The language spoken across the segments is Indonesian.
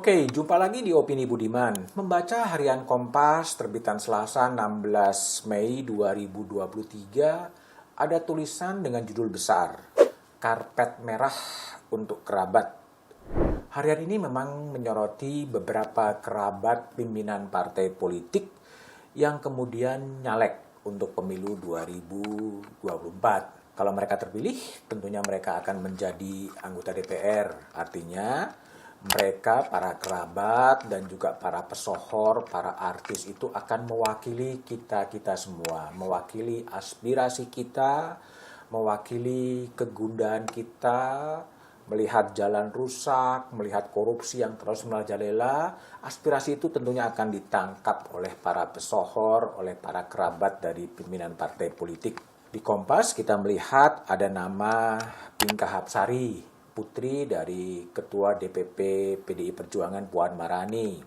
Oke, jumpa lagi di Opini Budiman. Membaca harian Kompas terbitan Selasa 16 Mei 2023, ada tulisan dengan judul besar, Karpet Merah untuk Kerabat. Harian ini memang menyoroti beberapa kerabat pimpinan partai politik yang kemudian nyalek untuk pemilu 2024. Kalau mereka terpilih, tentunya mereka akan menjadi anggota DPR. Artinya, mereka, para kerabat, dan juga para pesohor, para artis itu akan mewakili kita-kita semua. Mewakili aspirasi kita, mewakili kegundahan kita, melihat jalan rusak, melihat korupsi yang terus merajalela. Aspirasi itu tentunya akan ditangkap oleh para pesohor, oleh para kerabat dari pimpinan partai politik. Di Kompas kita melihat ada nama Bingka Hapsari, putri dari Ketua DPP PDI Perjuangan Puan Maharani.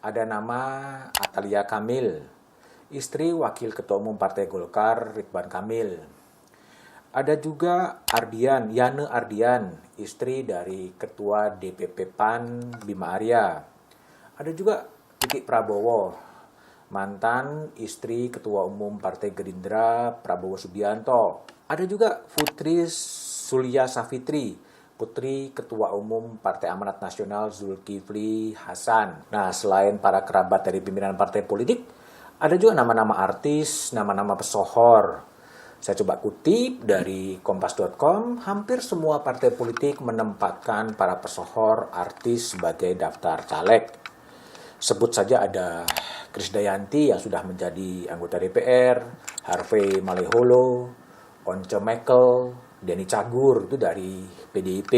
Ada nama Atalia Kamil, istri Wakil Ketua Umum Partai Golkar Ridwan Kamil. Ada juga Yane Ardian, istri dari Ketua DPP PAN Bima Arya. Ada juga Titik Prabowo, mantan istri Ketua Umum Partai Gerindra Prabowo Subianto. Ada juga Putri Sulia Savitri, putri Ketua Umum Partai Amanat Nasional Zulkifli Hasan. Nah, selain para kerabat dari pimpinan partai politik, ada juga nama-nama artis, nama-nama pesohor. Saya coba kutip dari kompas.com, hampir semua partai politik menempatkan para pesohor artis sebagai daftar caleg. Sebut saja ada Krisdayanti yang sudah menjadi anggota DPR, Harvey Maleholo, Once Mekel, Denny Cagur itu dari PDIP.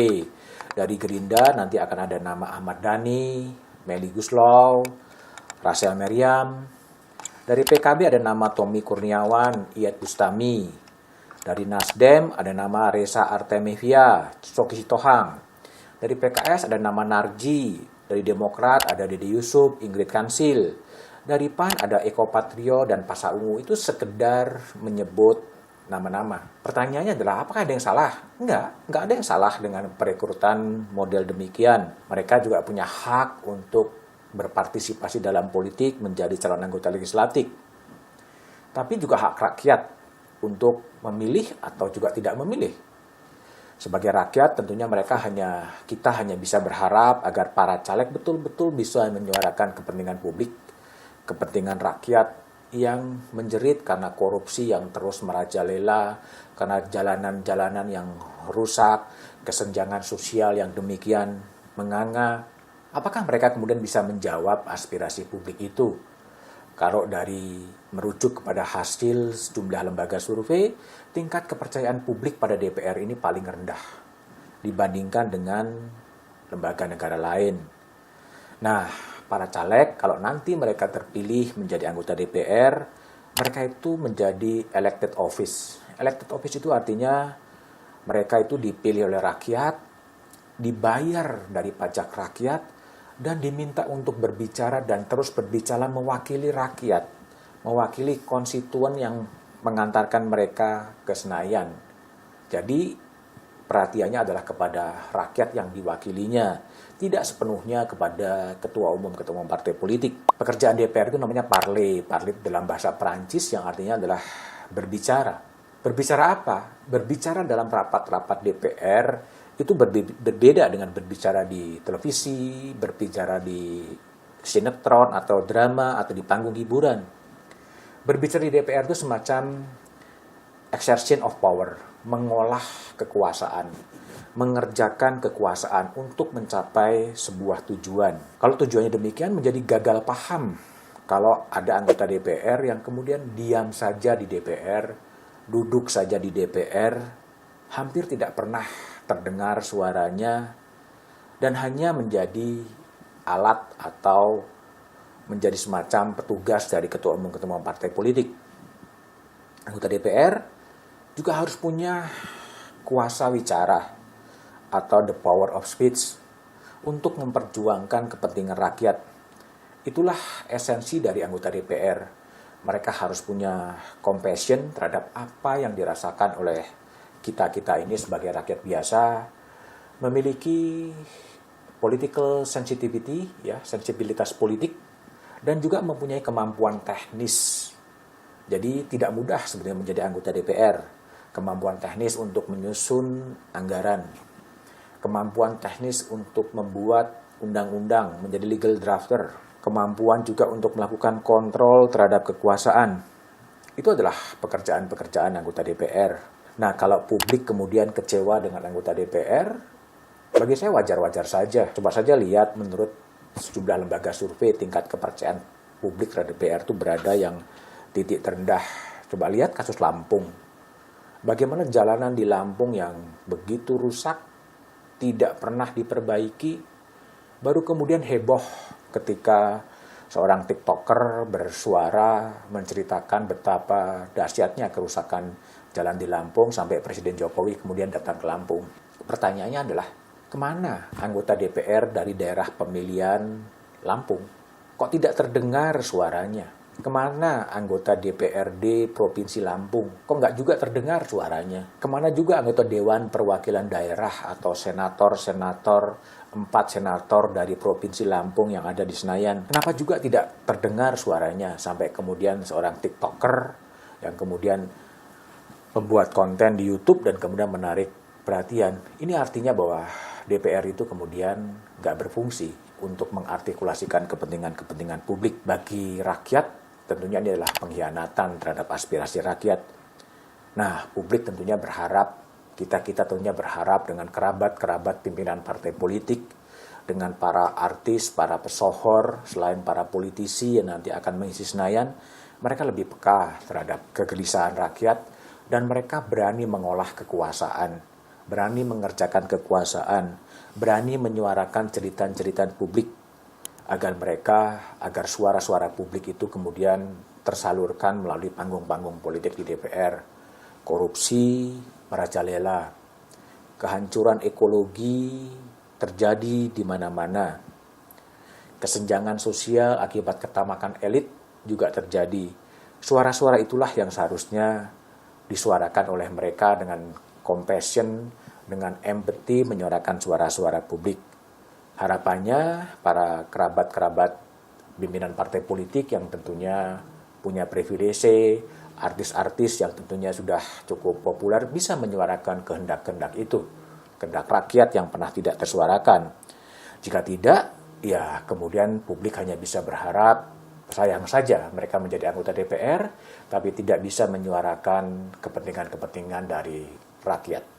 Dari Gerindra nanti akan ada nama Ahmad Dhani, Melly Guslau, Rachel Meriam. Dari PKB ada nama Tommy Kurniawan, Iyeth Bustami. Dari Nasdem ada nama Reza Artemevia, Choky Sitohang. Dari PKS ada nama Narji. Dari Demokrat ada Dede Yusuf, Ingrid Kansil. Dari PAN ada Eko Patrio dan Pasha Ungu. Itu sekedar menyebut nama-nama. Pertanyaannya adalah apakah ada yang salah? Enggak ada yang salah dengan perekrutan model demikian. Mereka juga punya hak untuk berpartisipasi dalam politik menjadi calon anggota legislatif. Tapi juga hak rakyat untuk memilih atau juga tidak memilih. Sebagai rakyat tentunya kita hanya bisa berharap agar para caleg betul-betul bisa menyuarakan kepentingan publik, kepentingan rakyat yang menjerit karena korupsi yang terus merajalela, karena jalanan-jalanan yang rusak, kesenjangan sosial yang demikian menganga. Apakah mereka kemudian bisa menjawab aspirasi publik itu? Kalau dari merujuk kepada hasil sejumlah lembaga survei, tingkat kepercayaan publik pada DPR ini paling rendah dibandingkan dengan lembaga negara lain. Nah, para caleg kalau nanti mereka terpilih menjadi anggota DPR, mereka itu menjadi elected office. Elected office itu artinya mereka itu dipilih oleh rakyat, dibayar dari pajak rakyat, dan diminta untuk berbicara dan terus berbicara mewakili rakyat, mewakili konstituen yang mengantarkan mereka ke Senayan. Jadi perhatiannya adalah kepada rakyat yang diwakilinya, tidak sepenuhnya kepada ketua umum partai politik. Pekerjaan DPR itu namanya parler dalam bahasa Perancis yang artinya adalah berbicara. Berbicara apa? Berbicara dalam rapat-rapat DPR itu berbeda dengan berbicara di televisi, berbicara di sinetron atau drama atau di panggung hiburan. Berbicara di DPR itu semacam exertion of power, mengolah kekuasaan, mengerjakan kekuasaan untuk mencapai sebuah tujuan. Kalau tujuannya demikian menjadi gagal paham kalau ada anggota DPR yang kemudian diam saja di DPR, duduk saja di DPR, hampir tidak pernah terdengar suaranya dan hanya menjadi alat atau menjadi semacam petugas dari ketua umum partai politik. Anggota DPR juga harus punya kuasa wicara atau the power of speech untuk memperjuangkan kepentingan rakyat. Itulah esensi dari anggota DPR. Mereka harus punya compassion terhadap apa yang dirasakan oleh kita ini sebagai rakyat biasa, memiliki political sensitivity, ya, sensibilitas politik, dan juga mempunyai kemampuan teknis. Jadi tidak mudah sebenarnya menjadi anggota DPR. Kemampuan teknis untuk menyusun anggaran, kemampuan teknis untuk membuat undang-undang, menjadi legal drafter, kemampuan juga untuk melakukan kontrol terhadap kekuasaan. Itu adalah pekerjaan-pekerjaan anggota DPR. Nah, kalau publik kemudian kecewa dengan anggota DPR, bagi saya wajar-wajar saja. Coba saja lihat menurut sejumlah lembaga survei tingkat kepercayaan publik terhadap DPR itu berada yang titik terendah. Coba lihat kasus Lampung. Bagaimana jalanan di Lampung yang begitu rusak, tidak pernah diperbaiki, baru kemudian heboh ketika seorang TikToker bersuara menceritakan betapa dahsyatnya kerusakan jalan di Lampung sampai Presiden Jokowi kemudian datang ke Lampung. Pertanyaannya adalah, kemana anggota DPR dari daerah pemilihan Lampung? Kok tidak terdengar suaranya? Kemana anggota DPRD Provinsi Lampung? Kok nggak juga terdengar suaranya? Kemana juga anggota Dewan Perwakilan Daerah atau senator-senator, 4 senator dari Provinsi Lampung yang ada di Senayan? Kenapa juga tidak terdengar suaranya? Sampai kemudian seorang TikToker yang kemudian membuat konten di YouTube dan kemudian menarik perhatian. Ini artinya bahwa DPR itu kemudian nggak berfungsi untuk mengartikulasikan kepentingan-kepentingan publik bagi rakyat. Tentunya ini adalah pengkhianatan terhadap aspirasi rakyat. Nah, publik tentunya berharap, kita tentunya berharap dengan kerabat-kerabat pimpinan partai politik, dengan para artis, para pesohor, selain para politisi yang nanti akan mengisi Senayan, mereka lebih peka terhadap kegelisahan rakyat, dan mereka berani mengolah kekuasaan, berani mengerjakan kekuasaan, berani menyuarakan cerita-cerita publik, agar suara-suara publik itu kemudian tersalurkan melalui panggung-panggung politik di DPR. Korupsi merajalela, kehancuran ekologi terjadi di mana-mana, kesenjangan sosial akibat ketamakan elit juga terjadi. Suara-suara itulah yang seharusnya disuarakan oleh mereka dengan compassion, dengan empathy, menyuarakan suara-suara publik. Harapannya para kerabat-kerabat pimpinan partai politik yang tentunya punya privilege, artis-artis yang tentunya sudah cukup populer bisa menyuarakan kehendak-kehendak itu, kehendak rakyat yang pernah tidak tersuarakan. Jika tidak, ya kemudian publik hanya bisa berharap, sayang saja mereka menjadi anggota DPR, tapi tidak bisa menyuarakan kepentingan-kepentingan dari rakyat.